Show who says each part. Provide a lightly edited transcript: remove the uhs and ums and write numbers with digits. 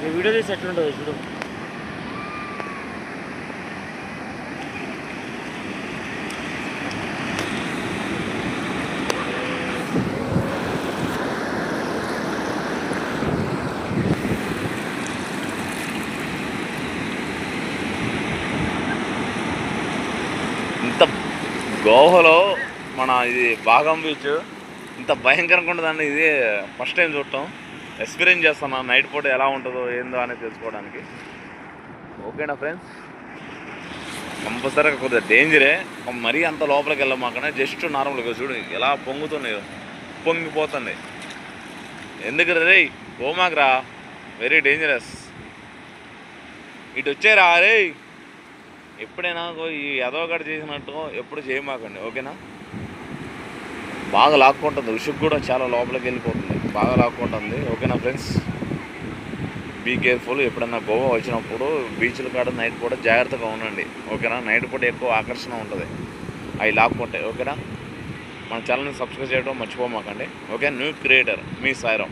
Speaker 1: ఈ వీడియో తీసి ఎట్లుంటుంది చూడు.
Speaker 2: ఇంత గోవాలో మన ఇది బాగం బీచ్ ఇంత భయంకరంగా ఉంటుందండి. ఇది ఫస్ట్ టైం చూడటం, ఎక్స్పీరియన్స్ చేస్తాను నైట్ పూట ఎలా ఉంటుందో ఏందో అనేది తెలుసుకోవడానికి. ఓకేనా ఫ్రెండ్స్, కంపల్సరీగా కొద్దిగా డేంజరే, మరీ అంత లోపలికి వెళ్ళమాకనే జస్ట్ నార్మల్గా చూడు ఎలా పొంగుతున్నాయో, పొంగిపోతుంది. ఎందుకు రే గోమాకరా, వెరీ డేంజరస్. ఇటు వచ్చారా రే, ఎప్పుడైనా ఈ ఎదవగడ చేసినట్టు ఎప్పుడు చేయమాకండి, ఓకేనా. బాగా లాక్కుంటుంది, ఉసుగు కూడా చాలా లోపలికి వెళ్ళిపోతుంది, బాగా లాక్కుంటుంది. ఓకేనా ఫ్రెండ్స్, బీ కేర్ఫుల్. ఎప్పుడన్నా గోవా వచ్చినప్పుడు బీచ్ల కాడ నైట్ పూట జాగ్రత్తగా ఉండండి, ఓకేనా. నైట్ పూట ఎక్కువ ఆకర్షణ ఉంటుంది అవి లాక్కుంటాయి, ఓకేనా. మన ఛానల్ని సబ్స్క్రైబ్ చేయడం మర్చిపోమాకండి, ఓకే. న్యూ క్రియేటర్ మీ సాయిరాం.